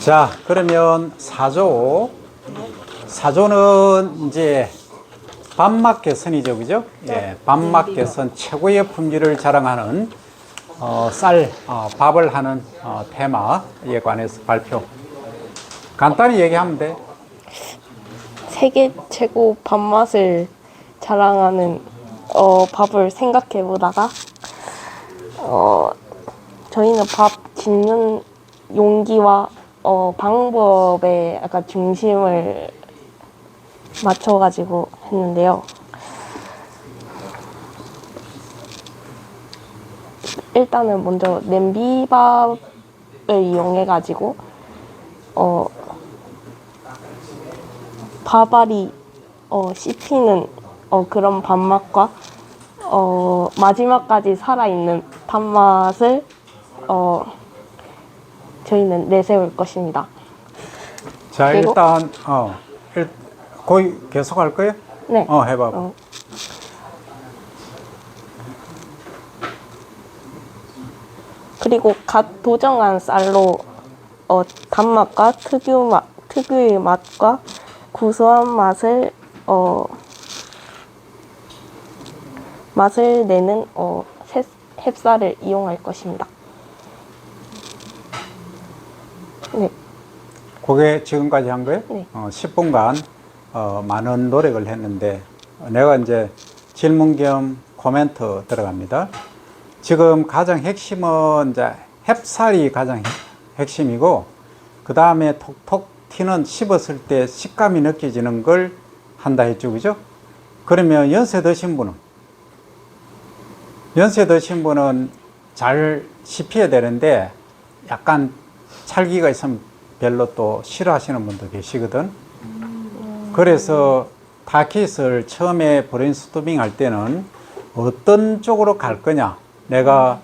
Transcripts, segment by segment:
자, 그러면 사조는 이제 밥맛 개선이죠, 그죠? 예, 밥맛 개선 최고의 품질을 자랑하는 밥을 하는 테마에 관해서 발표. 간단히 얘기하면 돼. 세계 최고 밥맛을 자랑하는 밥을 생각해 보다가 저희는 밥 짓는 용기와 방법에 약간 중심을 맞춰가지고 했는데요. 일단은 먼저 냄비밥을 이용해가지고 밥알이 씹히는 그런 밥맛과 마지막까지 살아있는 밥맛을 저희는 내세울 것입니다. 자, 그리고- 일단 거의 계속 할 거예요? 네. 해봐. 그리고 갓 도정한 쌀로 단맛과 특유의 맛과 구수한 맛을 내는 햅쌀을 이용할 것입니다. 네. 그게 지금까지 한 거예요? 네. 10분간 많은 노력을 했는데 내가 이제 질문 겸 코멘트 들어갑니다. 지금 가장 핵심은 이제 햅쌀이 가장 핵심이고 그 다음에 톡톡 튀는 씹었을 때 식감이 느껴지는 걸 한다 했죠, 그죠? 그러면 연세 드신 분은 잘 씹혀야 되는데 약간 찰기가 있으면 별로 또 싫어하시는 분도 계시거든. 그래서 타깃을 처음에 브레인스토밍 할 때는 어떤 쪽으로 갈 거냐, 내가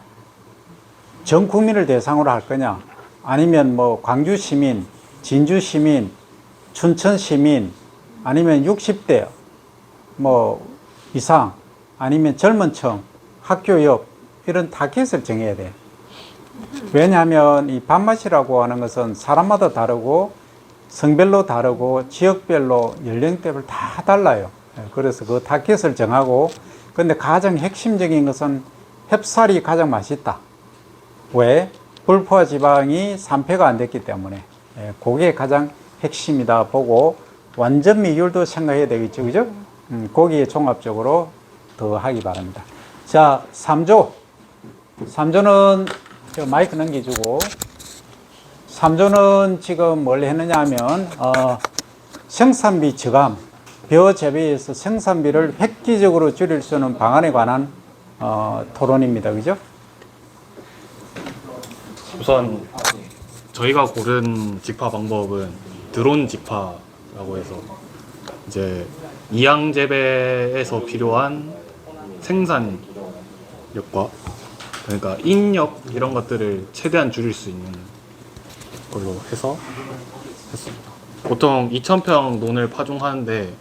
전 국민을 대상으로 할 거냐, 아니면 뭐 광주 시민, 진주 시민, 춘천 시민, 아니면 60대 뭐 이상, 아니면 젊은 층, 학교 옆, 이런 타깃을 정해야 돼. 왜냐하면 이 밥맛이라고 하는 것은 사람마다 다르고 성별로 다르고 지역별로 연령대별 다 달라요. 그래서 그 타깃을 정하고, 근데 가장 핵심적인 것은 햅쌀이 가장 맛있다. 왜? 불포화 지방이 산패가 안 됐기 때문에. 그게 가장 핵심이다 보고 완전 미율도 생각해야 되겠죠, 그죠? 거기에 종합적으로 더 하기 바랍니다. 자, 3조는 저 마이크 넘겨주고, 3조는 지금 뭘 했느냐 하면 생산비 저감, 벼 재배에서 생산비를 획기적으로 줄일 수 있는 방안에 관한 토론입니다, 그죠? 우선 저희가 고른 직파 방법은 드론 직파라고 해서 이제 이양 재배에서 필요한 생산력과, 그러니까 인력 이런 것들을 최대한 줄일 수 있는 걸로 해서 했습니다. 보통 2,000평 논을 파종하는데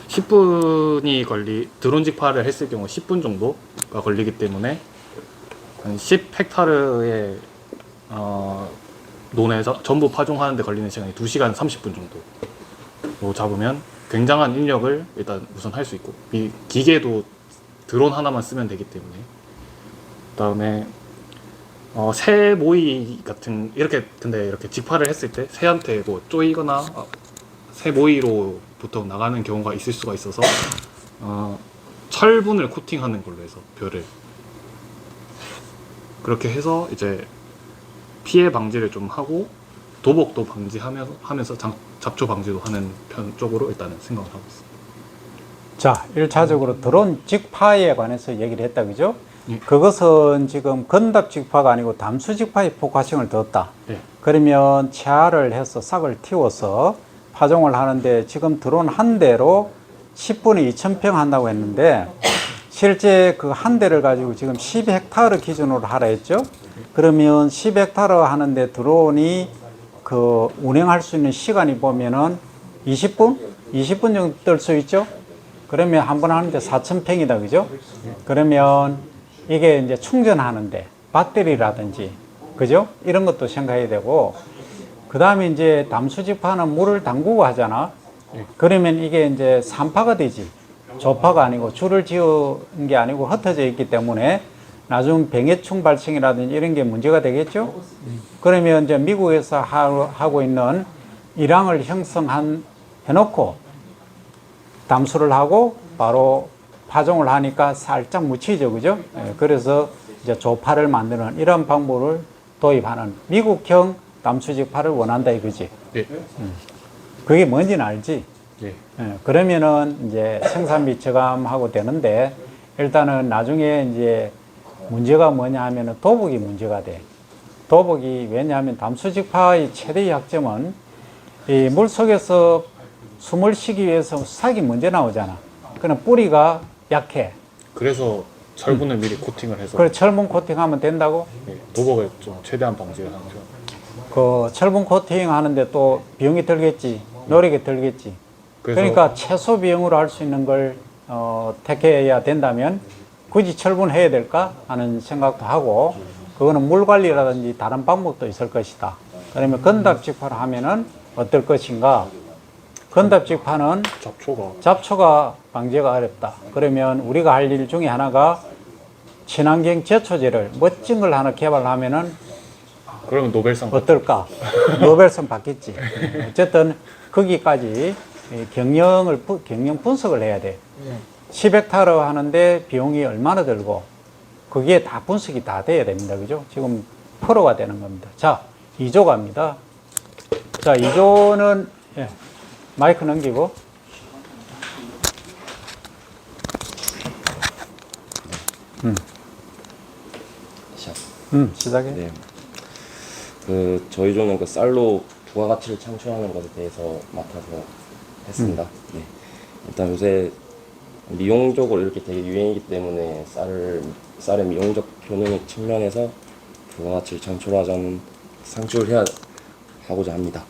10분이 드론 직파를 했을 경우 10분 정도가 걸리기 때문에 한 10헥타르의 논에서 전부 파종하는데 걸리는 시간이 2시간 30분 정도 잡으면 굉장한 인력을 일단 우선 할 수 있고, 이 기계도 드론 하나만 쓰면 되기 때문에, 그 다음에 새 모이 같은 근데 이렇게 직파를 했을 때 새한테 뭐 쪼이거나 새 모이로 보통 나가는 경우가 있을 수가 있어서 철분을 코팅하는 걸로 해서 벼를 그렇게 해서 이제 피해 방지를 좀 하고 도복도 방지하면서 잡초 방지도 하는 편 쪽으로 일단은 생각을 하고 있습니다. 자, 1차적으로 드론 직파에 관해서 얘기를 했다, 그죠? 예. 그것은 지금 건답 직파가 아니고 담수 직파에 포커싱을 뒀다. 예. 그러면 채화를 해서 싹을 틔워서 파종을 하는데 지금 드론 한 대로 10분에 2,000평 한다고 했는데 실제 그 한 대를 가지고 지금 10헥타르 기준으로 하라 했죠? 그러면 10헥타르 하는데 드론이 그 운행할 수 있는 시간이 보면은 20분? 20분 정도 뜰 수 있죠? 그러면 한 번 하는데 4,000평이다, 그죠? 그러면 이게 이제 충전하는데 배터리라든지, 그죠? 이런 것도 생각해야 되고, 그 다음에 이제 담수직파는 물을 담그고 하잖아. 네. 그러면 이게 이제 산파가 되지. 조파가 아니고 줄을 지은 게 아니고 흩어져 있기 때문에 나중 병해충 발생이라든지 이런 게 문제가 되겠죠. 그러면 이제 미국에서 하고 있는 일항을 해놓고 담수를 하고 바로 파종을 하니까 살짝 묻히죠, 그죠? 예, 그래서 이제 조파를 만드는 이런 방법을 도입하는 미국형 담수직파를 원한다 이거지. 네. 그게 뭔지는 알지? 네. 예, 그러면은 이제 생산비 저감하고 되는데 일단은 나중에 이제 문제가 뭐냐 하면은 도복이 문제가 돼. 도복이 왜냐하면 담수직파의 최대의 약점은 이 물 속에서 숨을 쉬기 위해서 수탉이 먼저 나오잖아. 그럼 뿌리가 약해. 그래서 철분을 미리 코팅을 해서 그래 철분 코팅하면 된다고? 네, 도복을 좀 최대한 방지를 하는 편. 그 철분 코팅 하는데 또 비용이 들겠지. 노력이 들겠지. 그러니까 최소 비용으로 할 수 있는 걸 택해야 된다면 굳이 철분해야 될까 하는 생각도 하고 그거는 물 관리라든지 다른 방법도 있을 것이다. 그러면 건답직파를 하면은 어떨 것인가? 건답직파는 잡초가 방제가 어렵다. 그러면 우리가 할 일 중에 하나가 친환경 제초제를 멋진 걸 하나 개발하면은 그러면 노벨상 어떨까? 노벨상 받겠지. 어쨌든 거기까지 경영 분석을 해야 돼. 10헥타르 하는데 비용이 얼마나 들고 그게 다 분석이 다 돼야 됩니다. 그죠? 지금 프로가 되는 겁니다. 자, 2조 갑니다. 자, 2조는 마이크 넘기고 시작해. 네. 저희 조는 그 쌀로 부가가치를 창출하는 것에 대해서 맡아서 했습니다. 네. 일단 요새 미용적으로 이렇게 되게 유행이기 때문에 쌀의 미용적 효능 측면에서 부가가치를 창출해야 하고자 합니다.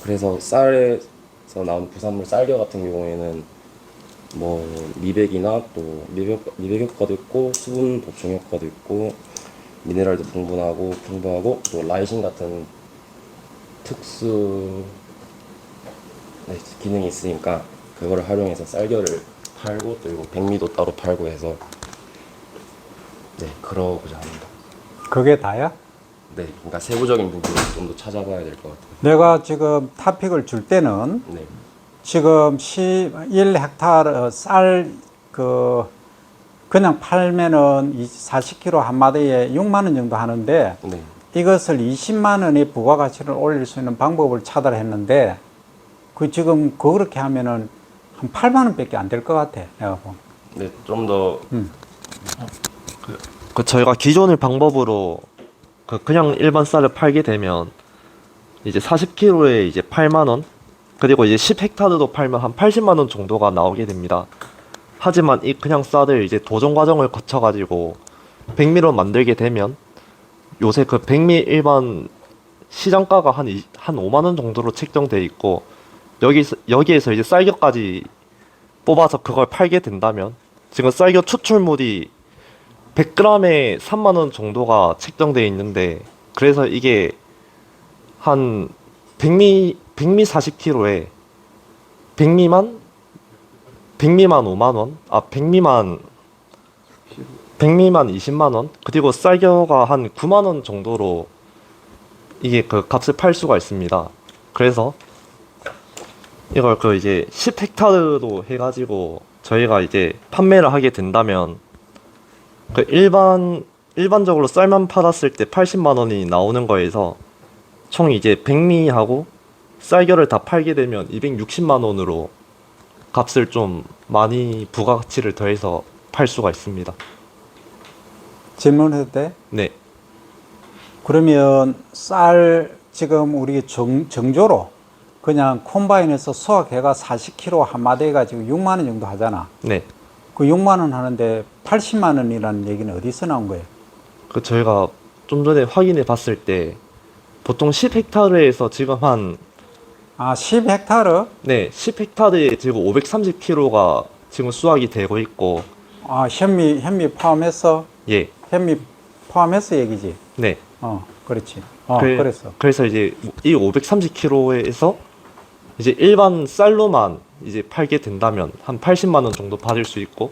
그래서 쌀에서 나온 부산물 쌀겨 같은 경우에는 뭐 미백이나 또 미백 효과도 있고 수분 보충 효과도 있고 미네랄도 풍부하고 또 라이신 같은 특수 기능이 있으니까 그거를 활용해서 쌀겨를 팔고 또 이거 백미도 따로 팔고 해서 그러고자 합니다. 그게 다야? 네, 그러니까 세부적인 부분을 좀 더 찾아봐야 될 것 같아요. 내가 지금 타픽을 줄 때는 네, 지금 1헥타르 쌀 그냥 팔면은 40kg 한 마디에 6만 원 정도 하는데 네, 이것을 20만 원의 부가가치를 올릴 수 있는 방법을 찾아했는데 지금 그렇게 하면은 한 8만 원밖에 안 될 것 같아. 내가 보면. 네, 좀 더 저희가 기존의 방법으로 그냥 일반 쌀을 팔게 되면 이제 40kg에 이제 8만 원 그리고 이제 10헥타르도 팔면 한 80만 원 정도가 나오게 됩니다. 하지만 이 그냥 쌀을 이제 도정 과정을 거쳐 가지고 백미로 만들게 되면 요새 그 백미 일반 시장가가 한 5만 원 정도로 책정돼 있고 여기에서 이제 쌀겨까지 뽑아서 그걸 팔게 된다면 지금 쌀겨 추출물이 100g에 3만 원 정도가 책정되어 있는데 그래서 이게 한 백미 40kg에 백미만 5만 원, 백미만 20만 원, 그리고 쌀겨가 한 9만 원 정도로 이게 그 값을 팔 수가 있습니다. 그래서 이걸 이제 10헥타르로 해가지고 저희가 이제 판매를 하게 된다면 일반적으로 쌀만 팔았을 때 80만 원이 나오는 거에서 총 이제 백미하고 쌀겨를 다 팔게 되면 260만 원으로 값을 좀 많이 부가가치를 더해서 팔 수가 있습니다. 질문해도 돼? 네. 그러면 쌀 지금 우리 정조로 그냥 콤바인에서 수확해가 40kg 한 마디가 지금 6만 원 정도 하잖아. 네. 그 6만 원 하는데 80만 원이라는 얘기는 어디서 나온 거예요? 저희가 좀 전에 확인해 봤을 때 보통 10헥타르에서 지금 10헥타르? 네, 10헥타르에 지금 530kg가 지금 수확이 되고 있고 현미 포함해서? 예. 현미 포함해서 얘기지? 네. 그렇지. 그래서 이제 이 530kg에서 이제 일반 쌀로만 이제 팔게 된다면 한 80만 원 정도 받을 수 있고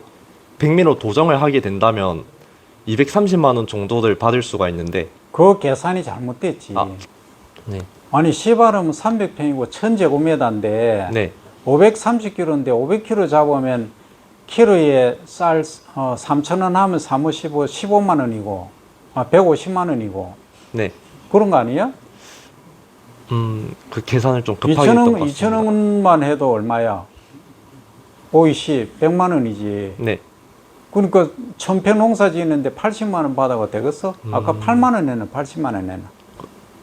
100미로 도정을 하게 된다면 230만 원 정도를 받을 수가 있는데 그 계산이 잘못됐지. 아, 네. 아니 시발은 300평이고 1000제곱미터인데 네. 530kg인데 500kg 잡으면 키로에 쌀 3,000원 하면 사무시고 15만 원이고 150만 원이고 네. 그런 거 아니야? 그 계산을 좀 급하게 했던 것 2,000원, 같습니다. 2,000원만 해도 얼마야? 50, 100만 원이지. 네. 그러니까 1000평 농사 지었는데 80만 원 받아가 되겠어? 아까 8만 원 내나 80만 원 내나?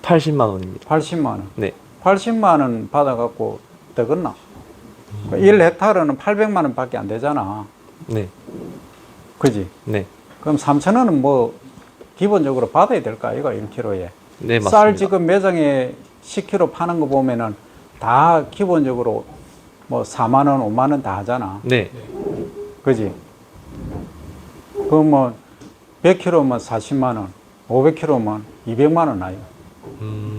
80만 원입니다. 80만 원. 네. 80만 원 받아갖고 되겠나? 1헥타르는 800만 원밖에 안 되잖아. 네. 그지? 네. 그럼 3,000원은 뭐 기본적으로 받아야 될까 이거 1kg에. 네, 맞습니다. 쌀 지금 매장에 10kg 파는 거 보면은 다 기본적으로 뭐 4만 원, 5만 원 다 하잖아. 네. 그지? 그럼 뭐 100kg면 40만 원, 500kg면 200만 원 아니야.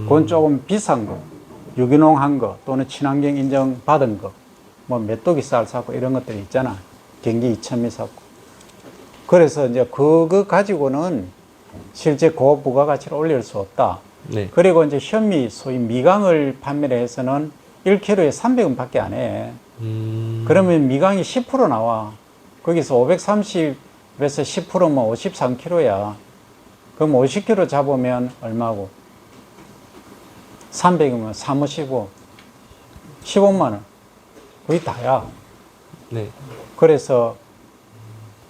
그건 조금 비싼 거, 유기농 한 거, 또는 친환경 인정 받은 거, 뭐 메뚜기 쌀 사고 이런 것들이 있잖아. 경기 2,000미 사고. 그래서 이제 그거 가지고는 실제 고부가가치를 올릴 수 없다. 네. 그리고 이제 현미, 소위 미강을 판매를 해서는 1kg에 300원 밖에 안 해. 그러면 미강이 10% 나와. 거기서 530에서 10%면 53kg야. 그럼 50kg 잡으면 얼마고? 300이면 사무시고 15만 원. 거의 다야. 네. 그래서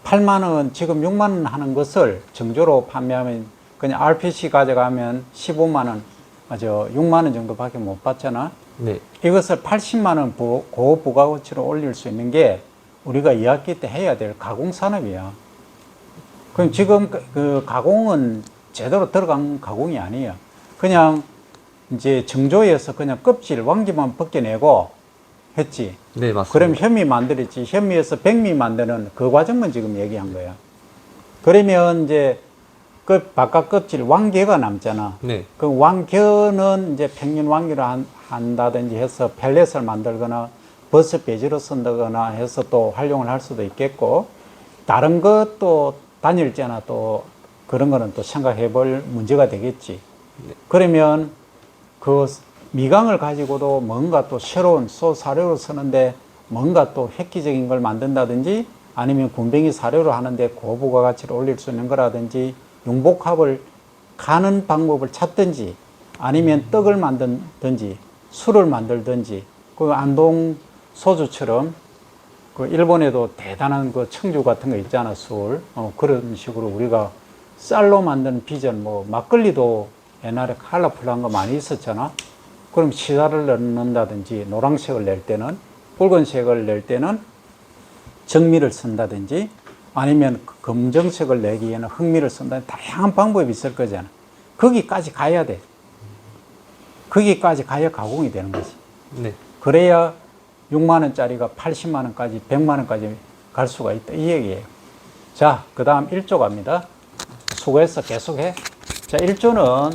8만 원, 지금 6만 원 하는 것을 정조로 판매하면 그냥 RPC 가져가면 15만 원, 6만 원 정도밖에 못 받잖아. 네. 이것을 80만 원 고부가가치로 올릴 수 있는 게 우리가 2학기 때 해야 될 가공 산업이야. 그럼 지금 그 가공은 제대로 들어간 가공이 아니야. 그냥 이제 정조에서 그냥 껍질 왕기만 벗겨내고 했지. 네, 맞습니다. 그럼 현미 만들었지. 현미에서 백미 만드는 그 과정만 지금 얘기한 거야. 그러면 이제 그 바깥 껍질 왕겨가 남잖아. 네. 그 왕겨는 이제 평균 왕겨로 한다든지 해서 펠렛을 만들거나 버섯 배지로 쓴다거나 해서 또 활용을 할 수도 있겠고, 다른 것도 단열재나 또 그런 거는 또 생각해 볼 문제가 되겠지. 그러면 그 미강을 가지고도 뭔가 또 새로운 소 사료로 쓰는데 뭔가 또 획기적인 걸 만든다든지, 아니면 군뱅이 사료로 하는데 고부가가치를 올릴 수 있는 거라든지, 융복합을 가는 방법을 찾든지, 아니면 떡을 만들든지 술을 만들든지, 그 안동 소주처럼 그 일본에도 대단한 그 청주 같은 거 있잖아, 술. 그런 식으로 우리가 쌀로 만든 비전, 뭐 막걸리도 옛날에 컬러풀한 거 많이 있었잖아. 그럼 시다를 넣는다든지, 노란색을 낼 때는, 붉은색을 낼 때는 정미를 쓴다든지, 아니면 검정색을 내기에는 흑미를 쓴다든지, 다양한 방법이 있을 거잖아. 거기까지 가야 돼. 거기까지 가야 가공이 되는 거지. 네. 그래야 6만 원짜리가 80만 원까지, 100만 원까지 갈 수가 있다, 이 얘기예요. 자, 그 다음 1조 갑니다. 수고해서 계속해. 자, 1조는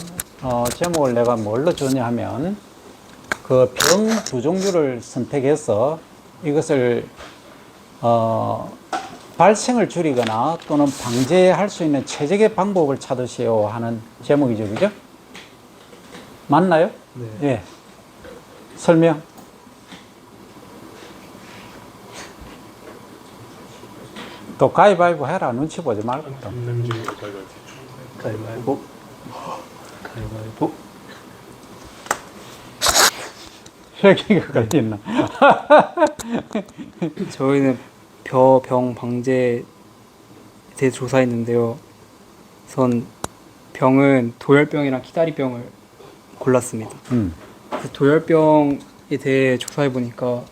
제목을 내가 뭘로 주냐 하면, 그 병 두 종류를 선택해서 이것을 발생을 줄이거나 또는 방제할 수 있는 최적의 방법을 찾으시오 하는 제목이죠, 그죠? 맞나요? 네. 예. 설명. 또 가위바위보 해라. 눈치 보지 말고. 또. 가위바위보. 가위바위보. 혈기가 있나? 저희는 병 방제에 대해 조사했는데요. 우선 병은 도열병이랑 키다리병을 골랐습니다. 그 도열병에 대해 조사해 보니까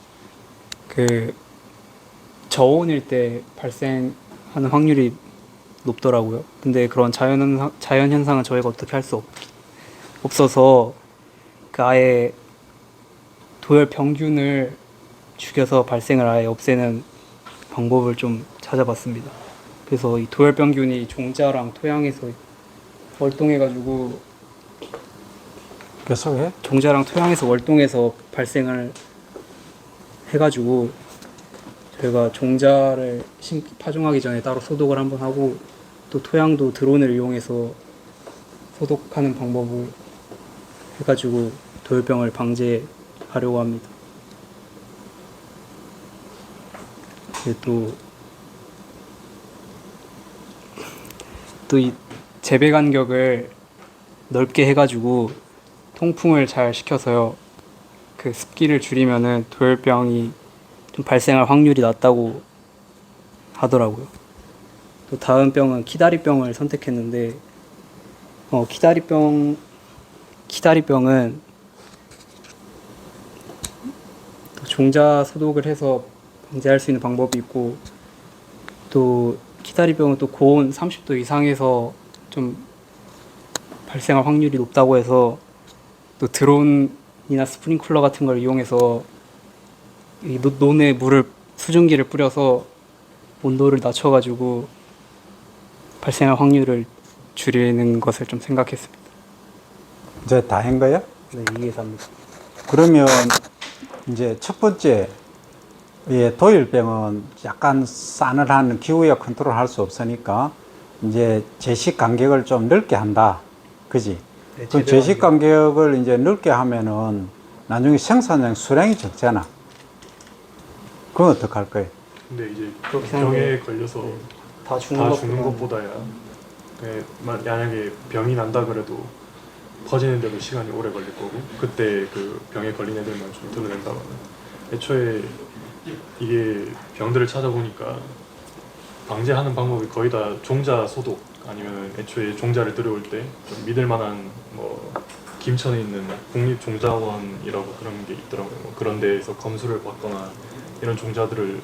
그 저온일 때 발생하는 확률이 높더라고요. 근데 그런 자연 현상은 저희가 어떻게 할 수 없어서 그 아예 도열병균을 죽여서 발생을 아예 없애는 방법을 좀 찾아봤습니다. 그래서 이 도열병균이 종자랑 토양에서 월동해가지고 계속해. 종자랑 토양에서 월동해서 발생을 해가지고 저희가 종자를 파종하기 전에 따로 소독을 한번 하고 또 토양도 드론을 이용해서 소독하는 방법을 해가지고 도열병을 방지하려고 합니다. 또 이 재배 간격을 넓게 해가지고 통풍을 잘 시켜서요. 그 습기를 줄이면은 도열병이 좀 발생할 확률이 낮다고 하더라고요. 또 다음 병은 키다리병을 선택했는데 키다리병은 또 종자 소독을 해서 방지할 수 있는 방법이 있고 또 키다리병은 또 고온 30도 이상에서 좀 발생할 확률이 높다고 해서 또 드론이나 스프링클러 같은 걸 이용해서 이 논에 수증기를 뿌려서 온도를 낮춰가지고 발생할 확률을 줄이는 것을 좀 생각했습니다. 이제 다 한 거야? 네, 이게 답니다. 그러면 이제 첫 번째, 도일병은 약간 싸늘한 기후에 컨트롤 할 수 없으니까 이제 제식 간격을 좀 넓게 한다. 그지? 네, 그 제식 간격을 이제 넓게 하면은 나중에 생산량 수량이 적잖아. 그건 어떡할 거예요? 근데 이제 그렇게 병에 걸려서 다 다 죽는 죽는 것보다야 만약에 병이 난다 그래도 퍼지는데도 시간이 오래 걸릴 거고 그때 그 병에 걸린 애들만 좀 드러낸다거나 애초에 이게 병들을 찾아보니까 방지하는 방법이 거의 다 종자 소독 아니면 애초에 종자를 들여올 때 좀 믿을 만한 뭐 김천에 있는 국립종자원이라고 그런 게 있더라고요. 뭐 그런 데에서 검수를 받거나 이런 종자들을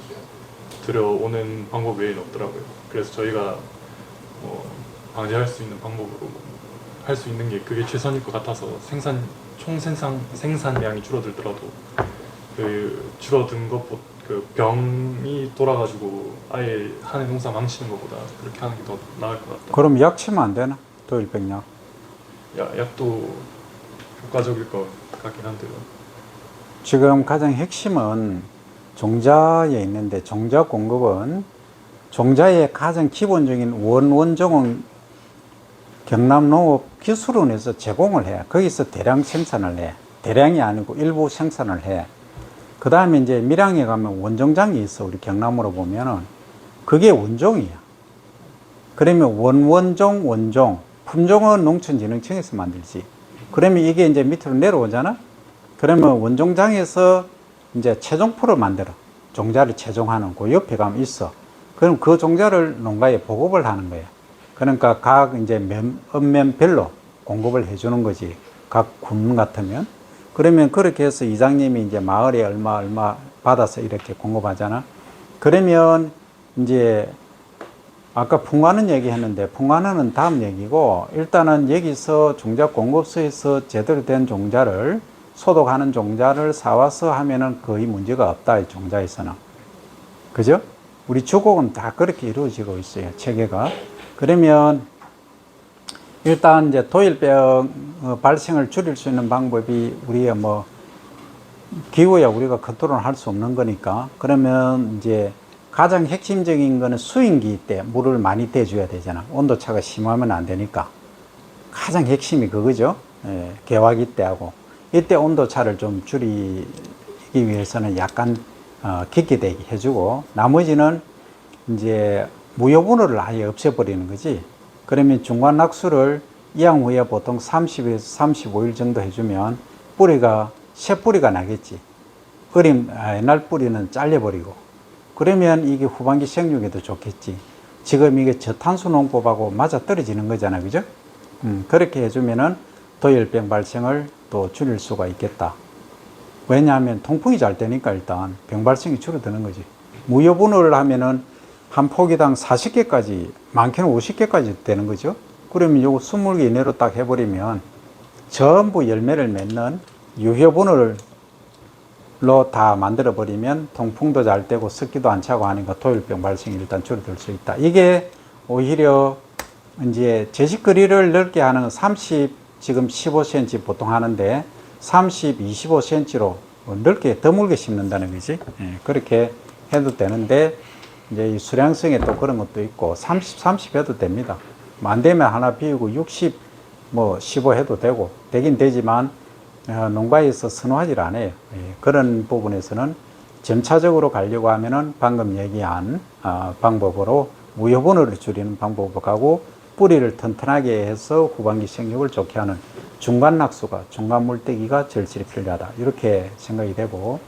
들여오는 방법 외에는 없더라고요. 그래서 저희가 방지할 수 있는 방법으로 할 수 있는 게 그게 최선일 것 같아서 생산량이 줄어들더라도 그 줄어든 것보다 그 병이 돌아가지고 아예 하는 농사 망치는 것보다 그렇게 하는 게 더 나을 것 같다. 그럼 약 치면 안 되나? 도일병 약. 약도 효과적일 것 같긴 한데요. 지금 가장 핵심은 종자에 있는데 종자 공급은 종자의 가장 기본적인 원종은 경남농업기술원에서 제공을 해. 거기서 대량 생산을 해. 대량이 아니고 일부 생산을 해. 그 다음에 이제 밀양에 가면 원종장이 있어. 우리 경남으로 보면은 그게 원종이야. 그러면 원종. 품종은 농촌진흥청에서 만들지. 그러면 이게 이제 밑으로 내려오잖아. 그러면 원종장에서 이제 체종포를 만들어. 종자를 체종하는 그 옆에 가면 있어. 그럼 그 종자를 농가에 보급을 하는 거야. 그러니까 각 이제 읍면별로 공급을 해주는 거지. 각 군 같으면. 그러면 그렇게 해서 이장님이 이제 마을에 얼마 받아서 이렇게 공급하잖아. 그러면 이제 아까 풍화는 얘기했는데 풍화는 다음 얘기고 일단은 여기서 종자 공급소에서 제대로 된 종자를 소독하는 종자를 사와서 하면은 거의 문제가 없다. 이 종자에서는. 그죠? 우리 주곡은 다 그렇게 이루어지고 있어요. 체계가. 그러면 일단 이제 도일병 발생을 줄일 수 있는 방법이 우리의 기후야 우리가 컨트롤 할 수 없는 거니까 그러면 이제 가장 핵심적인 거는 수인기 때 물을 많이 떼줘야 되잖아. 온도차가 심하면 안 되니까. 가장 핵심이 그거죠. 개화기 때하고. 이때 온도차를 좀 줄이기 위해서는 약간 깊게 되게 해주고 나머지는 이제 무효분호를 아예 없애버리는 거지. 그러면 중간 낙수를 이양 후에 보통 30에서 35일 정도 해주면 뿌리가 새 뿌리가 나겠지. 옛날 뿌리는 잘려버리고. 그러면 이게 후반기 생육에도 좋겠지. 지금 이게 저탄수 농법하고 맞아 떨어지는 거잖아, 그죠? 그렇게 해주면은 도열병 발생을 또 줄일 수가 있겠다. 왜냐하면 통풍이 잘 되니까 일단 병 발생이 줄어드는 거지. 무효분호를 하면은 한 포기당 40개까지, 많게는 50개까지 되는 거죠. 그러면 요거 20개 이내로 딱 해버리면 전부 열매를 맺는 유효분호로 다 만들어버리면 통풍도 잘 되고 습기도 안 차고 하니까 도열병 발생이 일단 줄어들 수 있다. 이게 오히려 이제 제식거리를 넓게 하는 30 지금 15cm 보통 하는데 30, 25cm로 넓게 드물게 심는다는 거지. 예, 그렇게 해도 되는데 이제 이 수량성에 또 그런 것도 있고 30 해도 됩니다. 뭐안 되면 하나 비우고 60, 뭐 15 해도 되긴 되지만 농가에서 선호하지 않아요. 예, 그런 부분에서는 점차적으로 가려고 하면은 방금 얘기한 방법으로 무효분을 줄이는 방법으로 가고 뿌리를 튼튼하게 해서 후반기 생육을 좋게 하는 중간 낙수가, 중간 물대기가 절실히 필요하다. 이렇게 생각이 되고,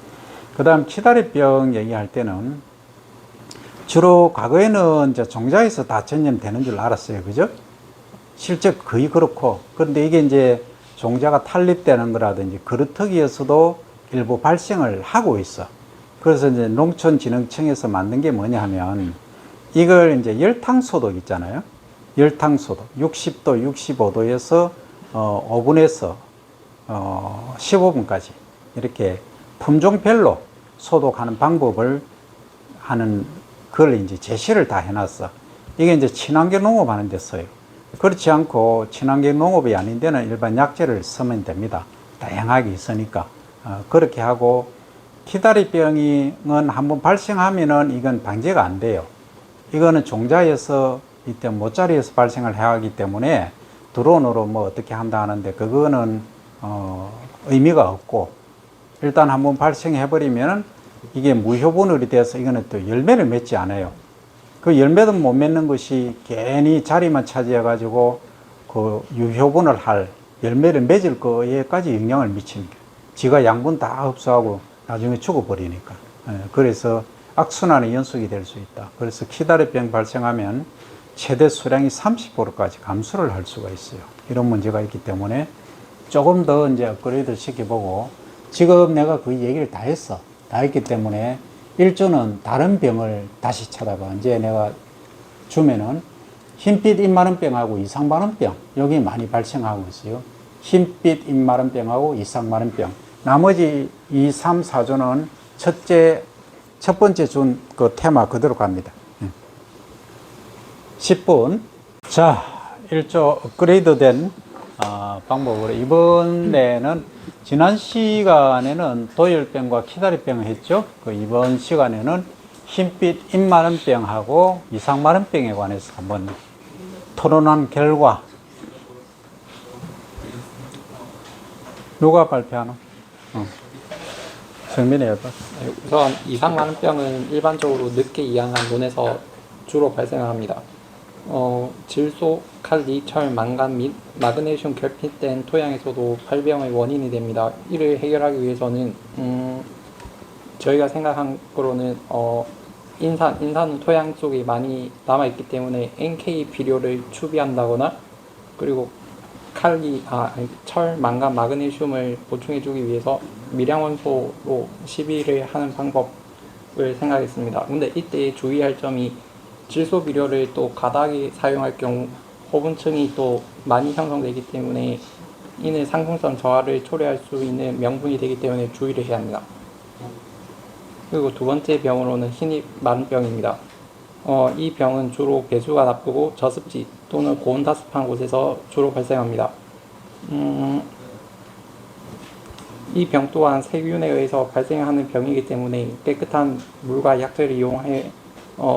그 다음 키다리병 얘기할 때는 주로 과거에는 이제 종자에서 다 전염되는 줄 알았어요. 그죠? 실제 거의 그렇고, 그런데 이게 이제 종자가 탈립되는 거라든지 그루터기에서도 일부 발생을 하고 있어. 그래서 이제 농촌진흥청에서 만든 게 뭐냐 하면 이걸 이제 열탕 소독 있잖아요. 열탕 소독. 60도, 65도에서 5분에서 15분까지 이렇게 품종별로 소독하는 방법을 하는 그걸 이제 제시를 다 해놨어. 이게 이제 친환경 농업 하는 데 써요. 그렇지 않고 친환경 농업이 아닌 데는 일반 약재를 쓰면 됩니다. 다양하게 있으니까. 그렇게 하고 키다리병은 한번 발생하면은 이건 방제가 안 돼요. 이거는 종자에서 이때 모짜리에서 발생을 해야 하기 때문에 드론으로 뭐 어떻게 한다 하는데 그거는 의미가 없고 일단 한번 발생해 버리면은 이게 무효분을이 돼서 이거는 또 열매를 맺지 않아요. 그 열매도 못 맺는 것이 괜히 자리만 차지해 가지고 그 유효분을 할 열매를 맺을 거에까지 영향을 미치는 거예요. 지가 양분 다 흡수하고 나중에 죽어버리니까. 그래서 악순환의 연속이 될 수 있다. 그래서 키다리병 발생하면 최대 수량이 30%까지 감소를 할 수가 있어요. 이런 문제가 있기 때문에 조금 더 이제 업그레이드 시켜보고 지금 내가 그 얘기를 다 했어. 다 했기 때문에 1조는 다른 병을 다시 찾아봐. 이제 내가 주면은 흰빛 잎마른병하고 이상마른병 여기 많이 발생하고 있어요. 흰빛 잎마른병하고 이상마른병. 나머지 2, 3, 4조는 첫 번째 준 그 테마 그대로 갑니다. 10분. 자, 1조 업그레이드 된 방법으로 이번에는 지난 시간에는 도열병과 키다리병을 했죠. 그 이번 시간에는 흰빛 잎마른병하고 이상마른병에 관해서 한번 토론한 결과 누가 발표하나? 성민이 해봐. 우선 이상마른병은 일반적으로 늦게 이양한 논에서 주로 발생합니다. 질소, 칼리, 철, 망간 및 마그네슘 결핍된 토양에서도 발병의 원인이 됩니다. 이를 해결하기 위해서는 저희가 생각한 거로는 인산은 토양 속에 많이 남아있기 때문에 NK 비료를 추비한다거나 그리고 철, 망간, 마그네슘을 보충해주기 위해서 미량원소로 시비를 하는 방법을 생각했습니다. 근데 이때 주의할 점이 질소 비료를 또 가닥에 사용할 경우 호분층이 또 많이 형성되기 때문에 이는 상품성 저하를 초래할 수 있는 명분이 되기 때문에 주의를 해야 합니다. 그리고 두 번째 병으로는 흰잎 마른병입니다. 이 병은 주로 배수가 나쁘고 저습지 또는 고온다습한 곳에서 주로 발생합니다. 이 병 또한 세균에 의해서 발생하는 병이기 때문에 깨끗한 물과 약재를 이용해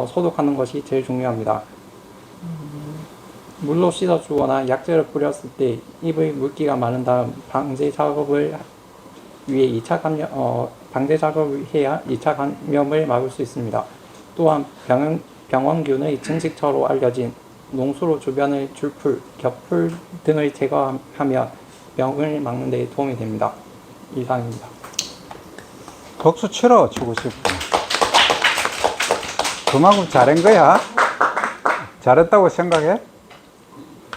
소독하는 것이 제일 중요합니다. 물로 씻어주거나 약재를 뿌렸을 때 잎의 물기가 마른 다음 방제 작업을 위해 방제 작업을 해야 2차 감염을 막을 수 있습니다. 또한 병원균의 증식처로 알려진 농수로 주변의 줄풀, 겹풀 등을 제거하면 병을 막는 데 도움이 됩니다. 이상입니다. 박수 치러 치고 싶고 그만큼 잘한 거야. 잘했다고 생각해?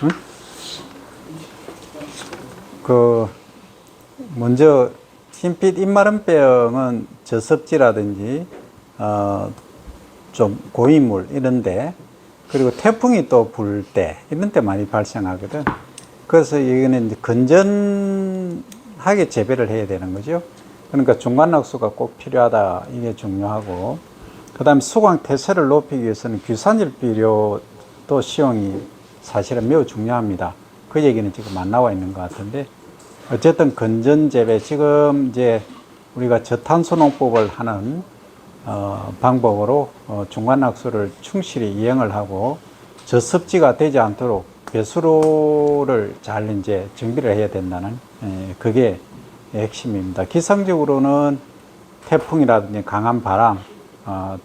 응? 먼저 흰빛 잎마른병은 저습지라든지 좀 고인물 이런데 그리고 태풍이 또 불 때 이런 때 많이 발생하거든. 그래서 이거는 이제 건전하게 재배를 해야 되는 거죠. 그러니까 중간 낙수가 꼭 필요하다. 이게 중요하고 그 다음에 수광 태세를 높이기 위해서는 규산질 비료도 시용이 사실은 매우 중요합니다. 그 얘기는 지금 안 나와 있는 것 같은데 어쨌든 건전재배 지금 이제 우리가 저탄소 농법을 하는 방법으로 중간낙수를 충실히 이행을 하고 저습지가 되지 않도록 배수로를 잘 이제 정비를 해야 된다는 그게 핵심입니다. 기상적으로는 태풍이라든지 강한 바람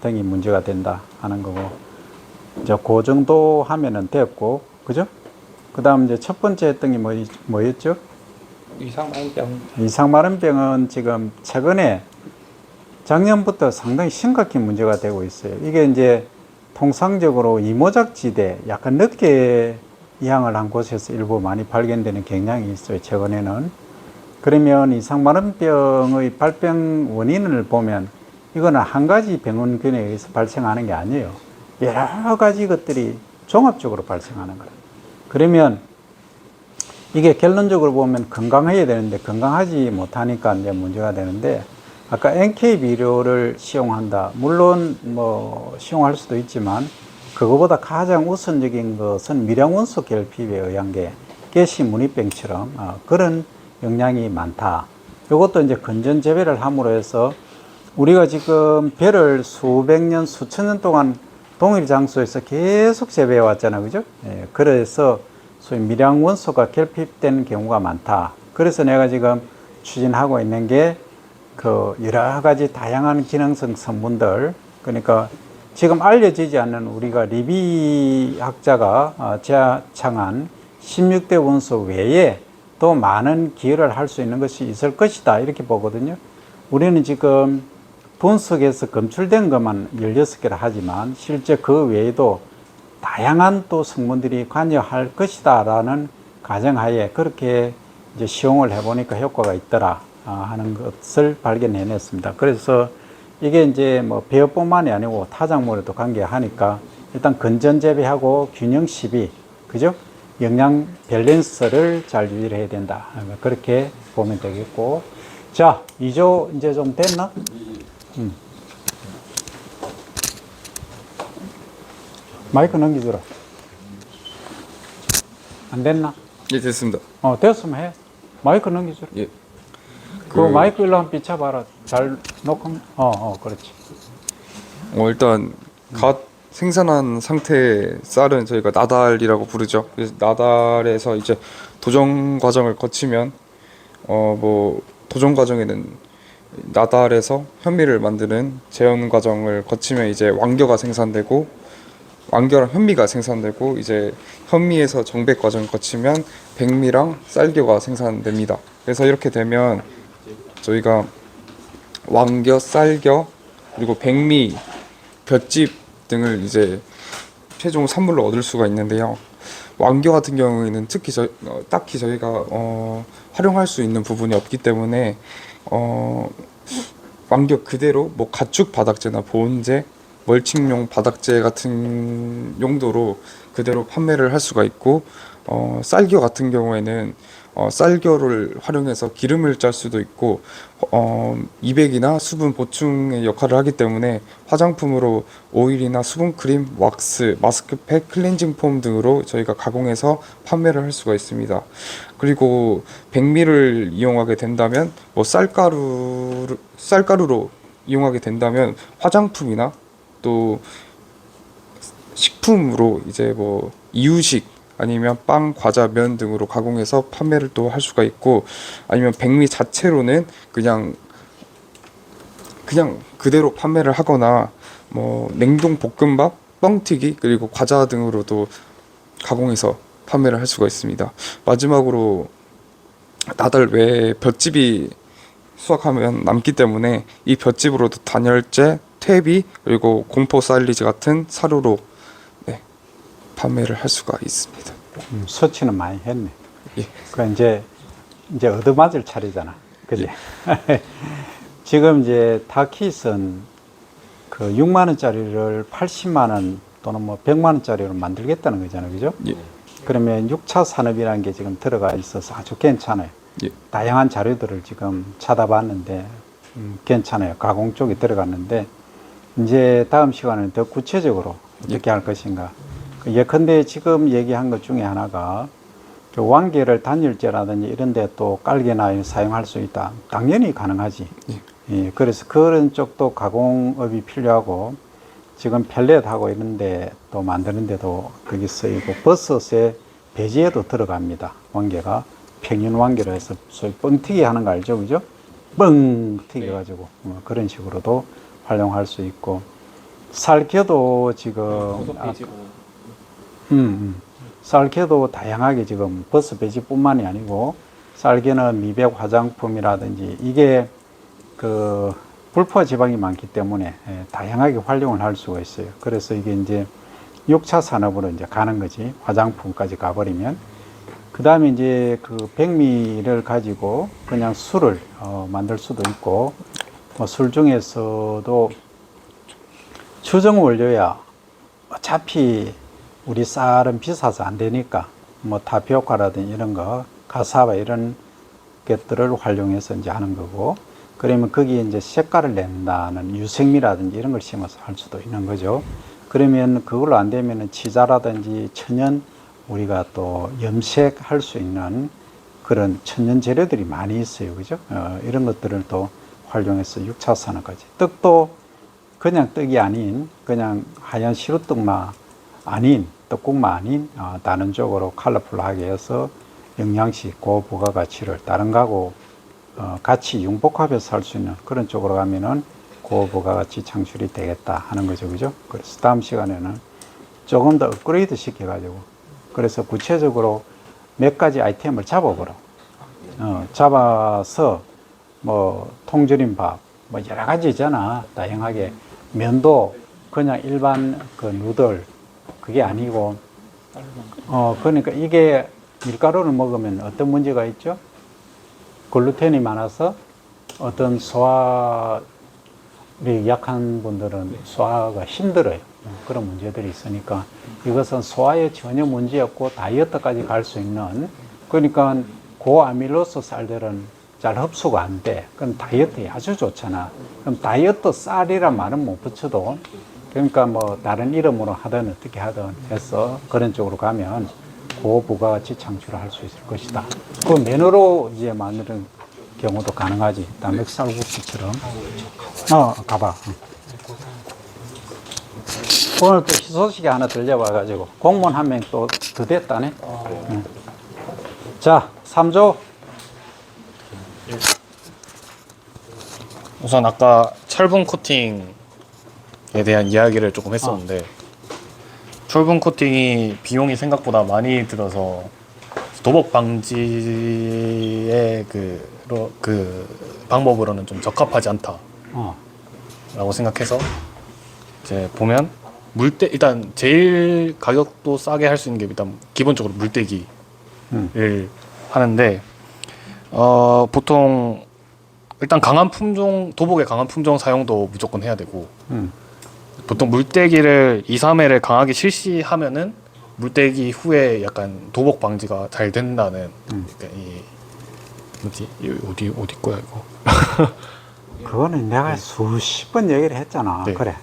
등이 문제가 된다 하는 거고 이제 그 정도 하면은 됐고 그죠? 그 다음 이제 첫 번째 했던 게 뭐였죠? 위상만병. 이상마른병은 지금 최근에 작년부터 상당히 심각한 문제가 되고 있어요. 이게 이제 통상적으로 이모작지대 약간 늦게 이항을 한 곳에서 일부 많이 발견되는 경향이 있어요. 최근에는. 그러면 이상마른병의 발병 원인을 보면 이거는 한 가지 병원균에 의해서 발생하는 게 아니에요. 여러 가지 것들이 종합적으로 발생하는 거예요. 그러면 이게 결론적으로 보면 건강해야 되는데 건강하지 못하니까 이제 문제가 되는데 아까 NK 비료를 시용한다. 물론 뭐 시용할 수도 있지만 그거보다 가장 우선적인 것은 미량원소 결핍에 의한 게 가시 무늬병처럼 그런 영향이 많다. 이것도 이제 건전 재배를 함으로 해서 우리가 지금 배를 수백 년, 수천 년 동안 동일 장소에서 계속 재배해 왔잖아요. 그죠? 예, 그래서 소위 미량 원소가 결핍된 경우가 많다. 그래서 내가 지금 추진하고 있는 게 그 여러 가지 다양한 기능성 성분들, 그러니까 지금 알려지지 않는 우리가 리비 학자가 제창한 16대 원소 외에 또 많은 기여를 할 수 있는 것이 있을 것이다. 이렇게 보거든요. 우리는 지금 분석에서 검출된 것만 16개라 하지만 실제 그 외에도 다양한 또 성분들이 관여할 것이다 라는 가정하에 그렇게 이제 시용을 해보니까 효과가 있더라 하는 것을 발견해냈습니다. 그래서 이게 이제 뭐 배어뿐만이 아니고 타작물에도 관계하니까 일단 건전 재배하고 균형 시비, 그죠? 영양 밸런스를 잘 유지를 해야 된다. 그렇게 보면 되겠고. 자, 2조 이제 좀 됐나? 마이크 넘기주라. 안 됐나? 예, 됐습니다. 됐으면 해. 마이크 넘기주라. 예. 그 마이크 일로 한번 비춰봐라. 잘 놓고. 그렇지. 일단 갓 생산한 상태의 쌀은 저희가 나달이라고 부르죠. 그래서 나달에서 이제 도정 과정을 거치면 뭐 도정 과정에는 나달에서 현미를 만드는 재현 과정을 거치면 이제 왕겨가 생산되고 왕겨랑 현미가 생산되고 이제 현미에서 정백 과정을 거치면 백미랑 쌀겨가 생산됩니다. 그래서 이렇게 되면 저희가 왕겨, 쌀겨, 그리고 백미, 볏짚 등을 이제 최종 산물로 얻을 수가 있는데요. 왕겨 같은 경우에는 특히 딱히 저희가 활용할 수 있는 부분이 없기 때문에 왕겨 그대로 뭐 가축 바닥재나 보온재, 멀칭용 바닥재 같은 용도로 그대로 판매를 할 수가 있고 쌀겨 같은 경우에는 쌀겨를 활용해서 기름을 짤 수도 있고 이백이나 수분 보충의 역할을 하기 때문에 화장품으로 오일이나 수분크림, 왁스, 마스크팩, 클렌징 폼 등으로 저희가 가공해서 판매를 할 수가 있습니다. 그리고 백미를 이용하게 된다면 뭐 쌀가루로 이용하게 된다면 화장품이나 또 식품으로 이제 뭐 이유식 아니면 빵, 과자, 면 등으로 가공해서 판매를 또 할 수가 있고 아니면 백미 자체로는 그냥 그대로 판매를 하거나 뭐 냉동 볶음밥, 뻥튀기 그리고 과자 등으로도 가공해서 판매를 할 수가 있습니다. 마지막으로 나달 외에 볏짚이 수확하면 남기 때문에 이 볏짚으로도 단열재, 퇴비 그리고 공포 사일리지 같은 사료로 판매를 할 수가 있습니다. 서치는 많이 했네. 예. 그 이제 얻어맞을 차례잖아. 그지? 예. 지금 이제 타킷은 그 6만 원짜리를 80만 원 또는 뭐 100만 원짜리로 만들겠다는 거잖아요. 그죠? 예. 그러면 6차 산업이라는 게 지금 들어가 있어서 아주 괜찮아요. 예. 다양한 자료들을 지금 찾아봤는데 괜찮아요. 가공 쪽에 들어갔는데 이제 다음 시간에는 더 구체적으로 어떻게 할 것인가. 예컨대 지금 얘기한 것 중에 하나가 그 완계를 단열재라든지 이런 데 또 깔개나 사용할 수 있다. 당연히 가능하지. 예, 그래서 그런 쪽도 가공업이 필요하고 지금 펠렛하고 이런 데 또 만드는 데도 거기 쓰이고 버섯의 배지에도 들어갑니다. 완계가 평균 완계로 해서 소위 뻥튀기 하는 거 알죠? 그죠? 뻥 튀겨가지고 그런 식으로도 활용할 수 있고 쌀겨도 지금 쌀겨도 다양하게 지금 버섯 배지뿐만이 아니고 쌀겨는 미백 화장품이라든지 이게 그 불포화 지방이 많기 때문에 다양하게 활용을 할 수가 있어요. 그래서 이게 이제 6차 산업으로 이제 가는 거지. 화장품까지 가버리면. 그 다음에 이제 그 백미를 가지고 그냥 술을 만들 수도 있고, 뭐 술 중에서도 추정 원료야 어차피 우리 쌀은 비싸서 안 되니까 뭐 타피오카라든지 이런 거, 카사바 이런 것들을 활용해서 이제 하는 거고, 그러면 거기에 이제 색깔을 낸다는 유색미라든지 이런 걸 심어서 할 수도 있는 거죠. 그러면 그걸로 안 되면은 치자라든지 천연 우리가 또 염색할 수 있는 그런 천연 재료들이 많이 있어요. 그죠? 이런 것들을 또 활용해서 6차 산업까지. 떡도 그냥 떡이 아닌, 그냥 하얀 시루떡만 아닌, 떡국만 아닌, 다른 쪽으로 컬러풀하게 해서 영양식, 고부가가치를 다른 거하고 같이 융복합해서 할 수 있는 그런 쪽으로 가면은 고부가가치 창출이 되겠다 하는 거죠. 그죠? 그래서 다음 시간에는 조금 더 업그레이드 시켜가지고 그래서 구체적으로 몇 가지 아이템을 잡아보라. 잡아서 뭐 통조림밥, 뭐 여러 가지 있잖아. 다양하게 면도 그냥 일반 그 누들 그게 아니고, 그러니까 이게 밀가루를 먹으면 어떤 문제가 있죠? 글루텐이 많아서 어떤 소화력이 약한 분들은 소화가 힘들어요. 그런 문제들이 있으니까 이것은 소화에 전혀 문제 없고 다이어트까지 갈 수 있는, 그러니까 고아밀로스 쌀들은 잘 흡수가 안 돼. 그럼 다이어트에 아주 좋잖아. 그럼 다이어트 쌀이란 말은 못 붙여도, 그러니까 뭐 다른 이름으로 하든 어떻게 하든 해서 그런 쪽으로 가면 고부가가치 창출을 할 수 있을 것이다. 그 면으로 이제 만드는 경우도 가능하지. 담백쌀국수처럼. 가봐. 오늘 또 희소식이 하나 들려와가지고 공무원 한 명 또 더 됐다네. 자, 3조. 우선 아까 철분 코팅에 대한 이야기를 조금 했었는데 철분 코팅이 비용이 생각보다 많이 들어서 도복 방지의 그 방법으로는 좀 적합하지 않다라고 생각해서 이제 보면 일단 제일 가격도 싸게 할 수 있는 게 일단 기본적으로 물떼기를 하는데 보통 일단 강한 품종, 도복의 강한 품종 사용도 무조건 해야 되고 보통 물떼기를 2, 3회를 강하게 실시하면은 물떼기 후에 약간 도복 방지가 잘 된다는 약간 어디 거야 이거? 그거는 내가 수십 번 얘기를 했잖아. 네. 그래.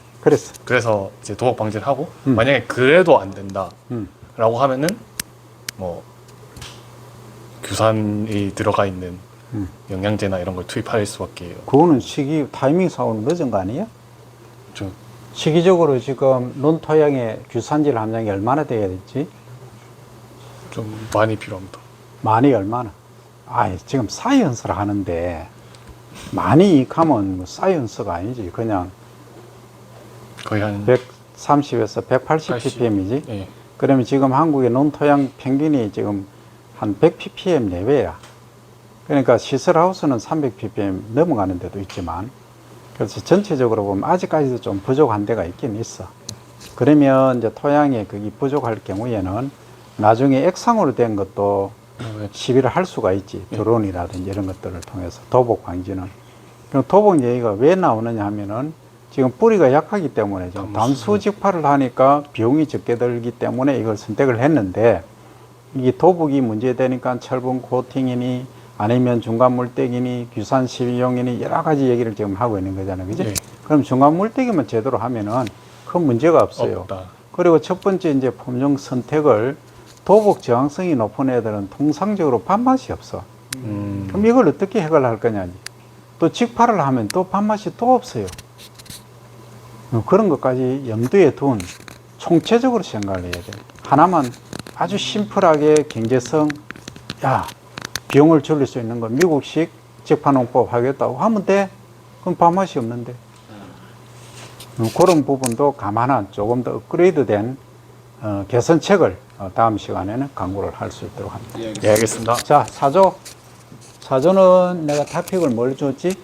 그래서 이제 도복 방지를 하고 만약에 그래도 안 된다라고 하면은 뭐 규산이 들어가 있는 영양제나 이런 걸 투입할 수밖에. 그거는 타이밍 사고는 늦은 거 아니에요? 시기적으로 지금 논토양의 규산질 함량이 얼마나 돼야 될지? 좀 많이 필요합니다. 많이 얼마나? 지금 사이언스를 하는데 많이 익하면 사이언스가 아니지. 그냥 거의 한 130에서 180 ppm이지. 네. 그러면 지금 한국의 논토양 평균이 지금 한 100 ppm 내외야. 그러니까 시설하우스는 300 ppm 넘어가는 데도 있지만, 그래서 전체적으로 보면 아직까지도 좀 부족한 데가 있긴 있어. 그러면 이제 토양에 그게 부족할 경우에는 나중에 액상으로 된 것도 시비를 할 수가 있지. 드론이라든지 이런 것들을 통해서 도복 방지는. 그럼 도복 얘기가 왜 나오느냐 하면은 지금 뿌리가 약하기 때문에 좀 담수 직파를 하니까 비용이 적게 들기 때문에 이걸 선택을 했는데, 이게 도복이 문제되니까 철분 코팅이니 아니면 중간 물떼기니 규산 시비용이니 여러 가지 얘기를 지금 하고 있는 거잖아요. 그지? 네. 그럼 중간 물떼기만 제대로 하면은 큰 문제가 없어요. 없다. 그리고 첫 번째 이제 품종 선택을 도복 저항성이 높은 애들은 통상적으로 밥맛이 없어. 그럼 이걸 어떻게 해결할 거냐. 또 직파를 하면 또 밥맛이 또 없어요. 그런 것까지 염두에 둔 총체적으로 생각을 해야 돼. 하나만 아주 심플하게 경제성, 야, 비용을 줄일 수 있는 거 미국식 직파농법 하겠다고 하면 돼. 그럼 밥맛이 없는데. 그런 부분도 감안한 조금 더 업그레이드된 개선책을 다음 시간에는 강구를 할 수 있도록 합니다. 예, 알겠습니다. 자, 사조는 내가 토픽을 뭘 줬지?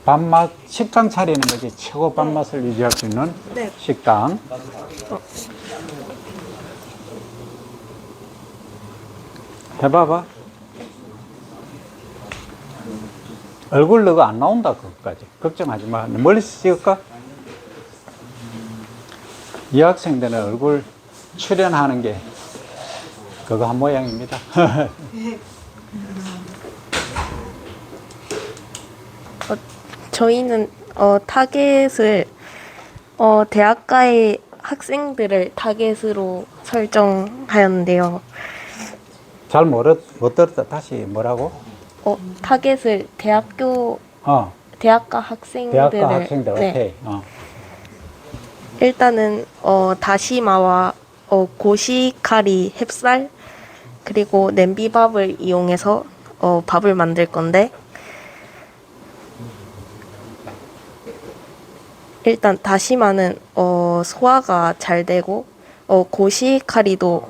밥맛, 식당 차리는 거지. 최고 밥맛을 유지할 수 있는 식당. 해봐봐. 얼굴 너가 안 나온다, 그것까지. 걱정하지 마. 멀리서 찍을까? 이 학생들은 얼굴 출연하는 게 그거 한 모양입니다. 저희는 타겟을 대학가의 학생들을 타겟으로 설정하였는데요. 잘 못 들었다. 다시 뭐라고? 타겟을 대학가 학생들을 대학가 학생들. 네. 오케이. 일단은 다시마와 고시카리 햅쌀 그리고 냄비밥을 이용해서 밥을 만들 건데, 일단 다시마는 소화가 잘 되고 고시카리도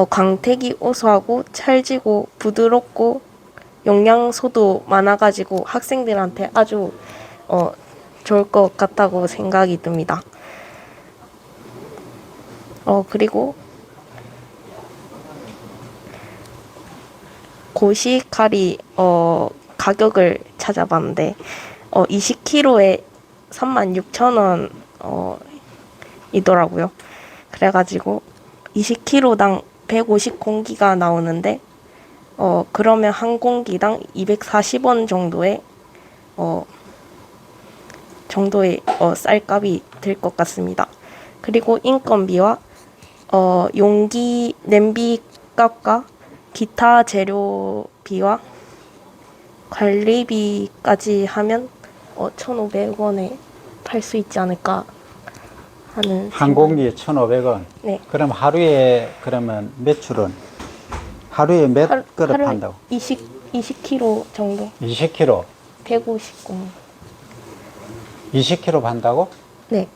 광택이 우수하고 찰지고 부드럽고 영양소도 많아가지고 학생들한테 아주 좋을 것 같다고 생각이 듭니다. 그리고 고시카리 가격을 찾아봤는데 20kg에 36,000원 이더라고요. 그래가지고 20kg당 150공기가 나오는데 그러면 한 공기당 240원 정도의 쌀값이 들 것 같습니다. 그리고 인건비와 용기 냄비 값과 기타 재료비와 관리비까지 하면 1,500원에 팔 수 있지 않을까 하는 한 공기에 1,500원. 네. 그럼 하루에 그러면 매출은 하루에 몇 그릇 하루에 판다고? 20kg 정도. 20kg. 150공. 20kg 판다고? 네.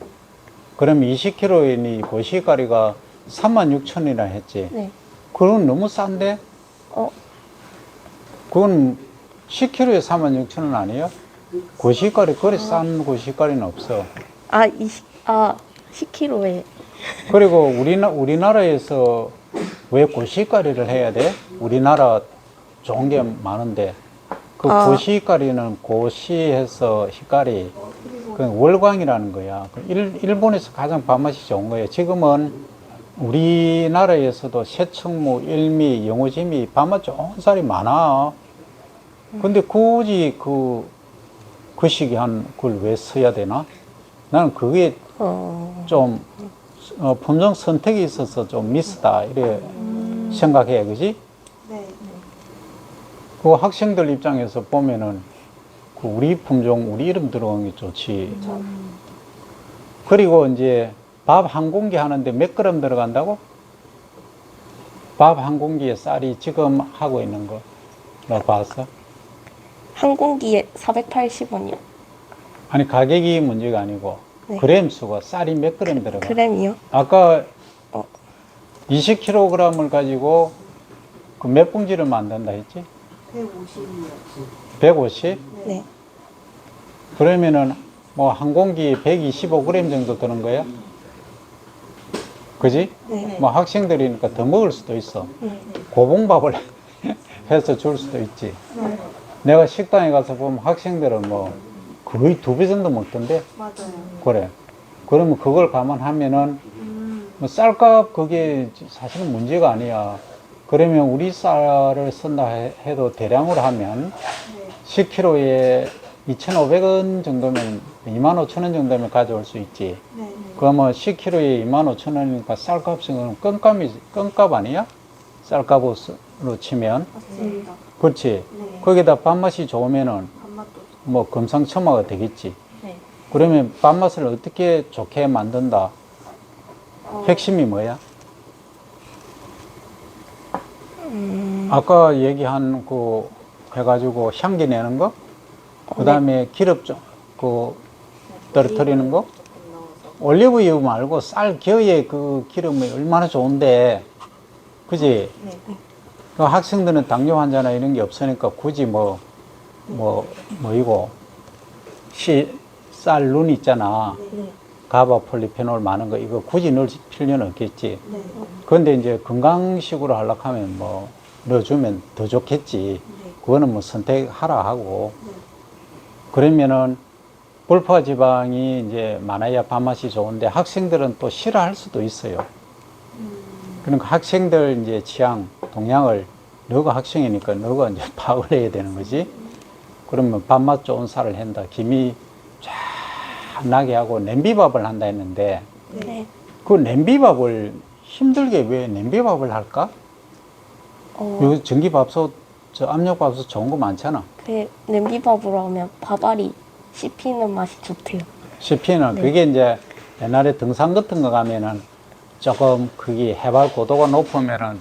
그럼 20kg이니 고시가리가 36,000원이나 했지. 네. 그건 너무 싼데? 그건 10kg에 36,000원 아니에요? 고시가리 그리 싼 고시가리는 없어. 10kg에. 그리고 우리나라에서 왜 고시가리를 해야 돼? 우리나라 좋은 게 많은데 그 고시가리는 고시해서 히가리 그 월광이라는 거야. 일본에서 가장 밥맛이 좋은 거예요. 지금은 우리나라에서도 새청무, 일미, 영호지미 밥맛 좋은 쌀이 많아. 근데 굳이 그 시기 그걸 왜 써야 되나? 나는 그게 좀 품종 선택이 있어서 좀 미스다 이래 생각해, 그지? 네. 그 학생들 입장에서 보면은 그 우리 품종, 우리 이름 들어간 게 좋지. 그리고 이제 밥 한 공기 하는데 몇 그램 들어간다고? 밥 한 공기에 쌀이 지금 하고 있는 거 너 봤어? 한 공기에 480원이요. 아니 가격이 문제가 아니고 네. 그램 수가 쌀이 몇 그램 들어가? 그램이요? 아까 20kg을 가지고 그 몇 봉지를 만든다 했지? 150이요. 150? 네. 그러면은 뭐 한 공기에 125g 정도 드는 거야? 그지? 네. 뭐 학생들이니까 더 먹을 수도 있어. 고봉밥을 해서 줄 수도 있지. 내가 식당에 가서 보면 학생들은 뭐 거의 2배 정도 먹던데. 맞아요. 그래. 그러면 그걸 감안하면은 뭐 쌀값 그게 사실은 문제가 아니야. 그러면 우리 쌀을 쓴다 해도 대량으로 하면 10kg에 2,500원 정도면 25,000원 정도면 가져올 수 있지. 그러면 10kg에 25,000원이니까 쌀값은 껌값 아니야? 쌀값으로 치면. 맞습니다. 그렇지. 네. 거기다 밥맛이 좋으면은 밥맛도 뭐 금상첨화가 되겠지. 네. 그러면 밥맛을 어떻게 좋게 만든다? 핵심이 뭐야? 아까 얘기한 그 해가지고 향기 내는 거, 그 다음에 기름 그 떨어뜨리는 거, 올리브유 말고 쌀 겨의 그 기름이 얼마나 좋은데, 그지? 그 학생들은 당뇨 환자나 이런 게 없으니까 굳이 뭐이고 쌀 눈 있잖아. 가바 폴리페놀 많은 거 이거 굳이 넣을 필요는 없겠지. 그런데 이제 건강식으로 하려고 하면 뭐 넣어주면 더 좋겠지. 그거는 뭐 선택하라 하고. 그러면은 불포화 지방이 이제 많아야 밥맛이 좋은데 학생들은 또 싫어할 수도 있어요. 그러니까 학생들 이제 취향, 동향을 너가 학생이니까 너가 이제 파악을 해야 되는 거지. 그러면 밥맛 좋은 쌀을 한다. 김이 쫙 나게 하고 냄비밥을 한다 했는데 네. 그 냄비밥을 힘들게 왜 냄비밥을 할까? 여기 전기밥솥, 저 압력밥솥 좋은 거 많잖아. 그 냄비밥으로 하면 밥알이 씹히는 맛이 좋대요. 씹히는 네. 그게 이제 옛날에 등산 같은 거 가면은 조금 그게 해발 고도가 높으면은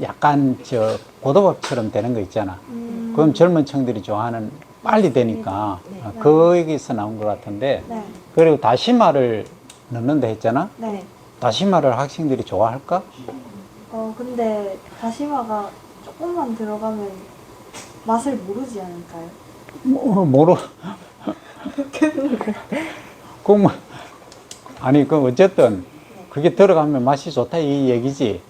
약간 저 고도밥처럼 되는 거 있잖아. 그럼 젊은 층들이 좋아하는 빨리 되니까 거기서 나온 것 같은데 그리고 다시마를 넣는다 했잖아. 다시마를 학생들이 좋아할까? 근데 다시마가 조금만 들어가면 맛을 모르지 않을까요? 모르. 그 아니 그 어쨌든 그게 들어가면 맛이 좋다 이 얘기지.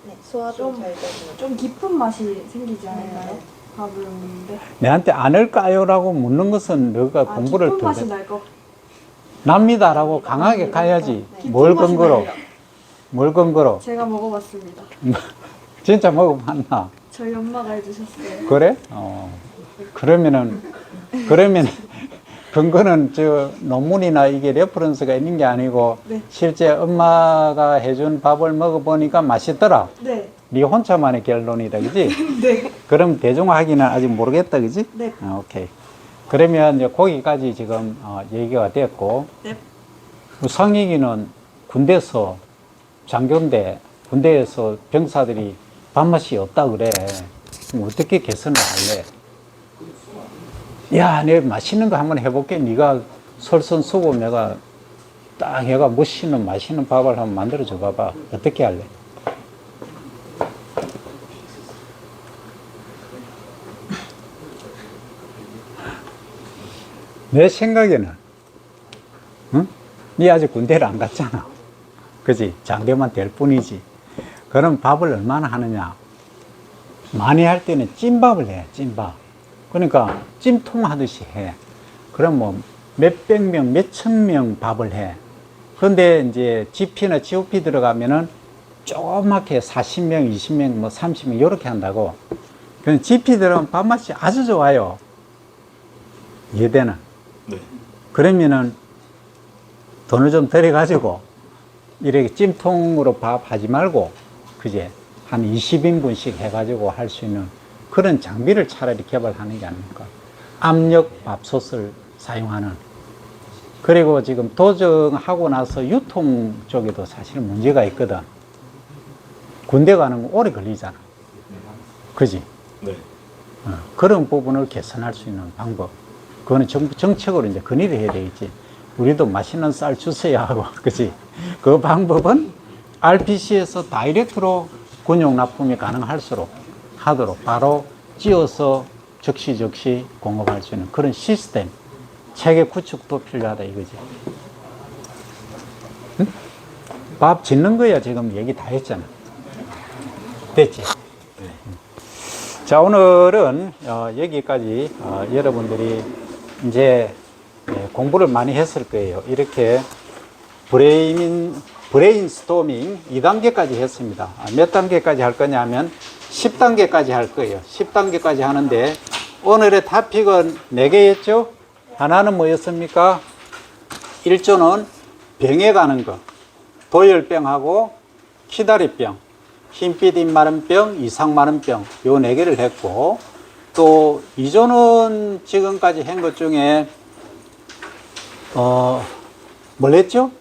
좀 깊은 맛이 생기지 않을까요? 밥을 먹는데 내한테 안을까요라고 묻는 것은 너가 공부를 깊은 더 맛이 날 것. 납니다라고 강하게 가야지. 뭘 깊은 맛이 근거로? 나요. 뭘 근거로? 제가 먹어봤습니다. 진짜 먹어봤나? 저희 엄마가 해주셨어요. 그래? 그러면 근거는 저 논문이나 이게 레퍼런스가 있는 게 아니고 네. 실제 엄마가 해준 밥을 먹어보니까 맛있더라. 네. 네 혼자만의 결론이다, 그지? 네. 그럼 대중화하기는 아직 모르겠다, 그지? 네. 오케이. 그러면 이제 거기까지 지금 얘기가 됐고, 네. 상익이는 군대에서 장교인데 군대에서 병사들이 밥맛이 없다 그래. 그럼 어떻게 개선을 할래? 야, 내 맛있는 거 한번 해볼게. 네가 솔선수범 내가 딱 해가 맛있는 밥을 한번 만들어줘 봐봐. 어떻게 할래? 내 생각에는, 응? 네 아직 군대를 안 갔잖아. 그지? 장교만 될 뿐이지. 그럼 밥을 얼마나 하느냐? 많이 할 때는 찐밥을 해, 찐밥. 그러니까 찜통 하듯이 해. 그럼 뭐 몇백 명, 몇천 명 밥을 해. 그런데 이제 GP나 GOP 들어가면은 조그맣게 40명, 20명, 뭐 30명 이렇게 한다고. 그럼 GP 들어가면 밥맛이 아주 좋아요. 이해되나? 네. 그러면은 돈을 좀 들여가지고 이렇게 찜통으로 밥 하지 말고, 그제 한 20인분씩 해가지고 할 수 있는 그런 장비를 차라리 개발하는 게 아닙니까? 압력 밥솥을 사용하는. 그리고 지금 도정하고 나서 유통 쪽에도 사실 문제가 있거든. 군대 가는 거 오래 걸리잖아. 그지? 네. 그런 부분을 개선할 수 있는 방법. 그거는 정책으로 이제 건의를 해야 되겠지. 우리도 맛있는 쌀 주세요 하고, 그지? 그 방법은 RPC에서 다이렉트로 군용 납품이 가능하도록 바로 찧어서 즉시 공급할 수 있는 그런 시스템, 체계 구축도 필요하다 이거지. 응? 밥 짓는 거야 지금 얘기 다 했잖아. 됐지? 자, 오늘은 여기까지 여러분들이 이제 공부를 많이 했을 거예요. 이렇게 브레인스토밍 2단계까지 했습니다. 몇 단계까지 할 거냐면 10단계까지 할 거예요. 10단계까지 하는데 오늘의 토픽은 4개였죠? 하나는 뭐였습니까? 1조는 병에 가는 거. 도열병하고 키다리병, 흰빛 입마른병, 이상마른병 요 4개를 했고, 또 2조는 지금까지 한 것 중에 뭘 했죠?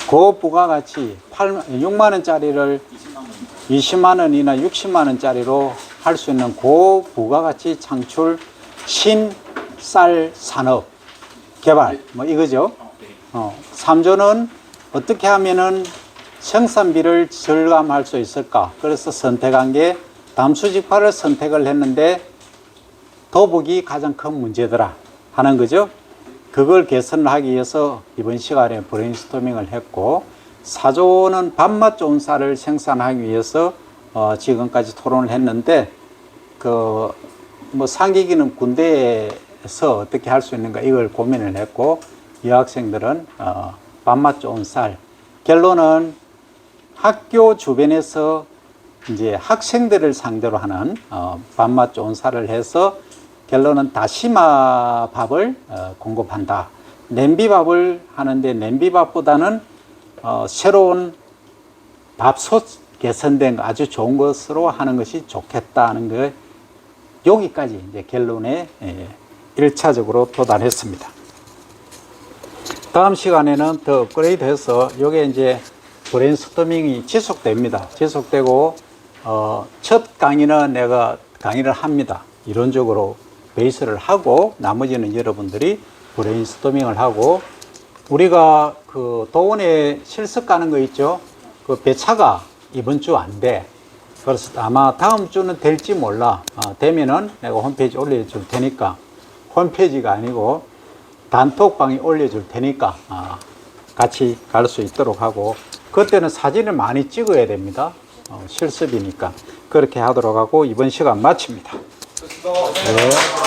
고부가가치 6만 원짜리를 20만 원이나 60만 원짜리로 할 수 있는 고부가가치 창출 신쌀 산업 개발 뭐 이거죠. 3조는 어떻게 하면은 생산비를 절감할 수 있을까? 그래서 선택한 게 담수직파를 선택을 했는데 도복이 가장 큰 문제더라 하는 거죠. 그걸 개선을 하기 위해서 이번 시간에 브레인스토밍을 했고, 4조는 밥맛 좋은 쌀을 생산하기 위해서 지금까지 토론을 했는데, 뭐 상기기는 군대에서 어떻게 할 수 있는가 이걸 고민을 했고, 여학생들은 밥맛 좋은 쌀. 결론은 학교 주변에서 이제 학생들을 상대로 하는 밥맛 좋은 쌀을 해서 결론은 다시마 밥을 공급한다. 냄비밥을 하는데 냄비밥보다는 새로운 밥솥 개선된 거 아주 좋은 것으로 하는 것이 좋겠다는 거, 여기까지 이제 결론에 1차적으로 도달했습니다. 다음 시간에는 더 업그레이드해서 이게 이제 브레인스토밍이 지속됩니다. 지속되고 첫 강의는 내가 강의를 합니다. 이론적으로 베이스를 하고 나머지는 여러분들이 브레인스토밍을 하고, 우리가 그 도원에 실습 가는 거 있죠. 그 배차가 이번 주 안 돼. 그래서 아마 다음 주는 될지 몰라. 되면은 내가 홈페이지 올려줄 테니까, 홈페이지가 아니고 단톡방에 올려줄 테니까 같이 갈 수 있도록 하고, 그때는 사진을 많이 찍어야 됩니다. 실습이니까 그렇게 하도록 하고 이번 시간 마칩니다. 네.